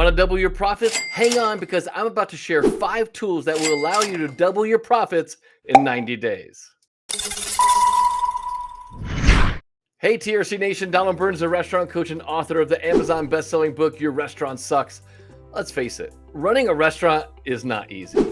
Want to double your profits? Hang on, because I'm about to share 5 tools that will allow you to double your profits in 90 days. Hey TRC Nation, Donald Burns, the restaurant coach and author of the Amazon best-selling book, Your Restaurant Sucks. Let's face it, running a restaurant is not easy.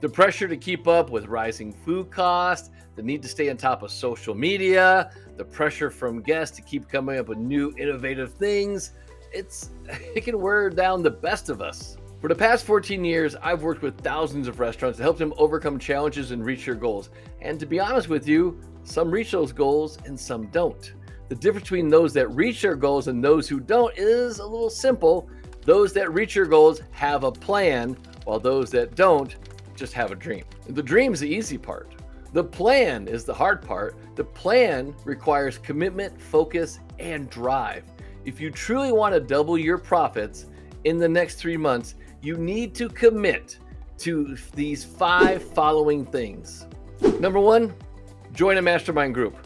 The pressure to keep up with rising food costs, the need to stay on top of social media, the pressure from guests to keep coming up with new innovative things, it can wear down the best of us. For the past 14 years, I've worked with thousands of restaurants to help them overcome challenges and reach their goals. And to be honest with you, some reach those goals and some don't. The difference between those that reach their goals and those who don't is a little simple. Those that reach their goals have a plan, while those that don't just have a dream. The dream's the easy part. The plan is the hard part. The plan requires commitment, focus, and drive. If you truly want to double your profits in the next 3 months, you need to commit to these 5 following things. Number 1, join a mastermind group.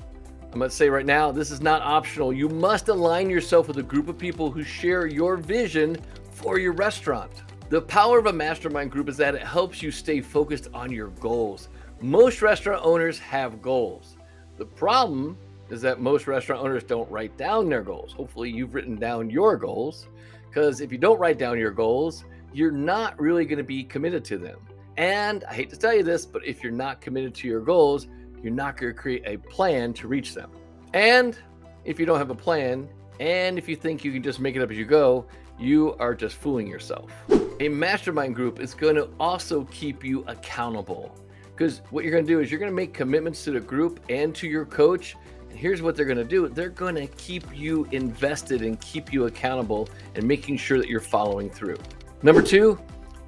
I'm going to say right now, this is not optional. You must align yourself with a group of people who share your vision for your restaurant. The power of a mastermind group is that it helps you stay focused on your goals. Most restaurant owners have goals. The problem is that most restaurant owners don't write down their goals. Hopefully you've written down your goals, because if you don't write down your goals, you're not really going to be committed to them. And I hate to tell you this, but if you're not committed to your goals, you're not going to create a plan to reach them. And if you don't have a plan, and if you think you can just make it up as you go, you are just fooling yourself. A mastermind group is going to also keep you accountable, because what you're going to do is you're going to make commitments to the group and to your coach. And here's what they're going to do. They're going to keep you invested and keep you accountable and making sure that you're following through. Number 2,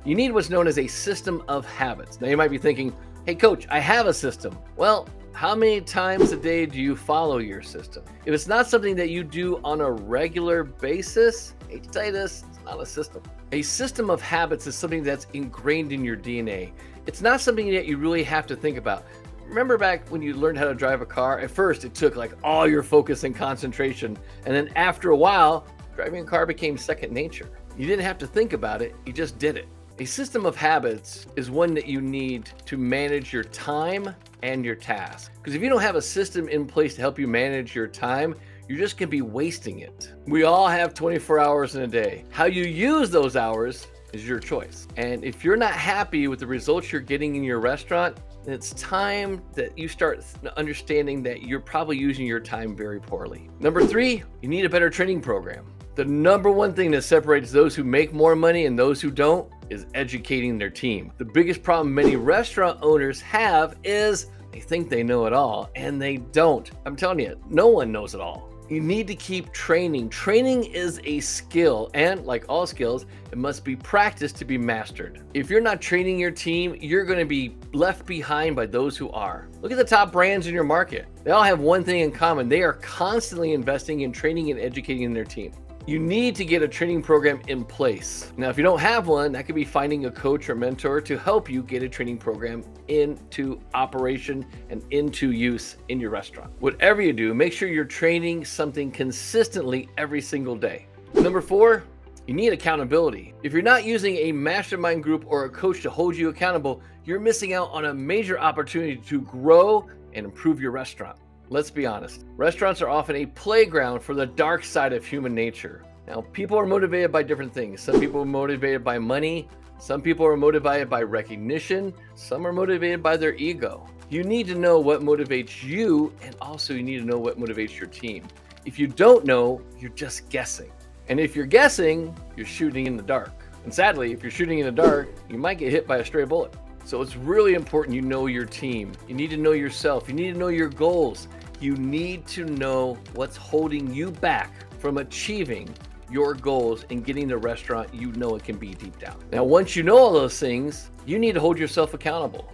you need what's known as a system of habits. Now you might be thinking, hey coach, I have a system. Well, how many times a day do you follow your system? If it's not something that you do on a regular basis, I hate to tell you this, it's not a system. A system of habits is something that's ingrained in your DNA. It's not something that you really have to think about. Remember back when you learned how to drive a car? At first, it took like all your focus and concentration. And then after a while, driving a car became second nature. You didn't have to think about it, you just did it. A system of habits is one that you need to manage your time and your tasks. Because if you don't have a system in place to help you manage your time, you're just gonna be wasting it. We all have 24 hours in a day. How you use those hours is your choice. And if you're not happy with the results you're getting in your restaurant, then it's time that you start understanding that you're probably using your time very poorly. Number 3, you need a better training program. The number 1 thing that separates those who make more money and those who don't is educating their team. The biggest problem many restaurant owners have is they think they know it all, and they don't. I'm telling you, no one knows it all. You need to keep training. Training is a skill, and like all skills, it must be practiced to be mastered. If you're not training your team, you're going to be left behind by those who are. Look at the top brands in your market. They all have one thing in common. They are constantly investing in training and educating their team. You need to get a training program in place. Now, if you don't have one, that could be finding a coach or mentor to help you get a training program into operation and into use in your restaurant. Whatever you do, make sure you're training something consistently every single day. Number 4, you need accountability. If you're not using a mastermind group or a coach to hold you accountable, you're missing out on a major opportunity to grow and improve your restaurant. Let's be honest, restaurants are often a playground for the dark side of human nature. Now, people are motivated by different things. Some people are motivated by money. Some people are motivated by recognition. Some are motivated by their ego. You need to know what motivates you, and also you need to know what motivates your team. If you don't know, you're just guessing. And if you're guessing, you're shooting in the dark. And sadly, if you're shooting in the dark, you might get hit by a stray bullet. So it's really important you know your team. You need to know yourself. You need to know your goals. You need to know what's holding you back from achieving your goals and getting the restaurant you know it can be deep down. Now, once you know all those things, you need to hold yourself accountable.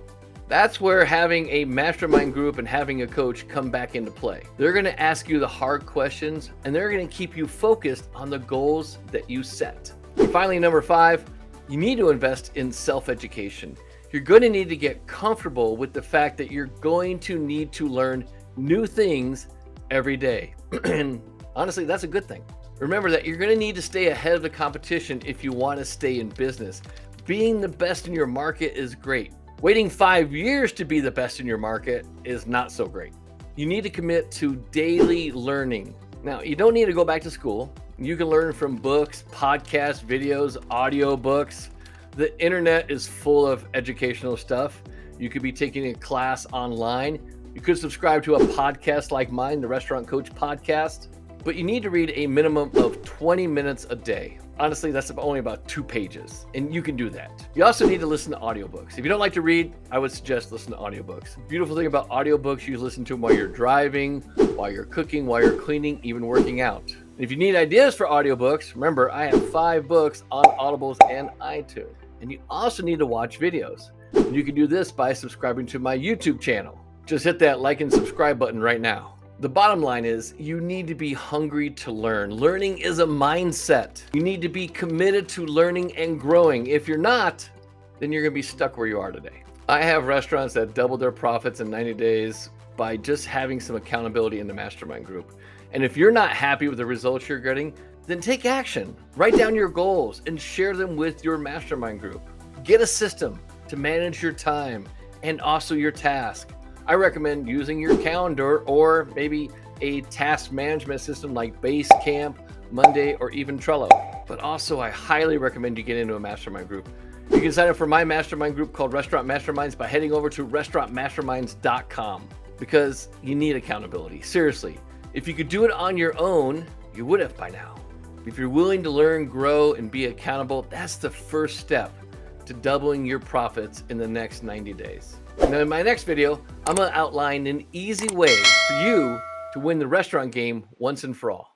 That's where having a mastermind group and having a coach come back into play. They're going to ask you the hard questions, and they're going to keep you focused on the goals that you set. And finally, number 5, you need to invest in self-education. You're going to need to get comfortable with the fact that you're going to need to learn new things every day. And honestly, that's a good thing. Remember that you're going to need to stay ahead of the competition if you want to stay in business. Being the best in your market is great. Waiting 5 years to be the best in your market is not so great. You need to commit to daily learning. Now, you don't need to go back to school. You can learn from books, podcasts, videos, audiobooks. The internet is full of educational stuff. You could be taking a class online. You could subscribe to a podcast like mine, the Restaurant Coach Podcast, but you need to read a minimum of 20 minutes a day. Honestly, that's only about 2 pages, and you can do that. You also need to listen to audiobooks. If you don't like to read, I would suggest listen to audiobooks. The beautiful thing about audiobooks, you listen to them while you're driving, while you're cooking, while you're cleaning, even working out. And if you need ideas for audiobooks, remember, I have 5 books on Audibles and iTunes. And you also need to watch videos. And you can do this by subscribing to my YouTube channel. Just hit that like and subscribe button right now. The bottom line is you need to be hungry to learn. Learning is a mindset. You need to be committed to learning and growing. If you're not, then you're going to be stuck where you are today. I have restaurants that doubled their profits in 90 days by just having some accountability in the mastermind group. And if you're not happy with the results you're getting, then take action. Write down your goals and share them with your mastermind group. Get a system to manage your time and also your task. I recommend using your calendar or maybe a task management system like Basecamp, Monday, or even Trello. But also, I highly recommend you get into a mastermind group. You can sign up for my mastermind group called Restaurant Masterminds by heading over to restaurantmasterminds.com because you need accountability. Seriously, if you could do it on your own, you would have by now. If you're willing to learn, grow, and be accountable, that's the first step to doubling your profits in the next 90 days. Now, in my next video, I'm going to outline an easy way for you to win the restaurant game once and for all.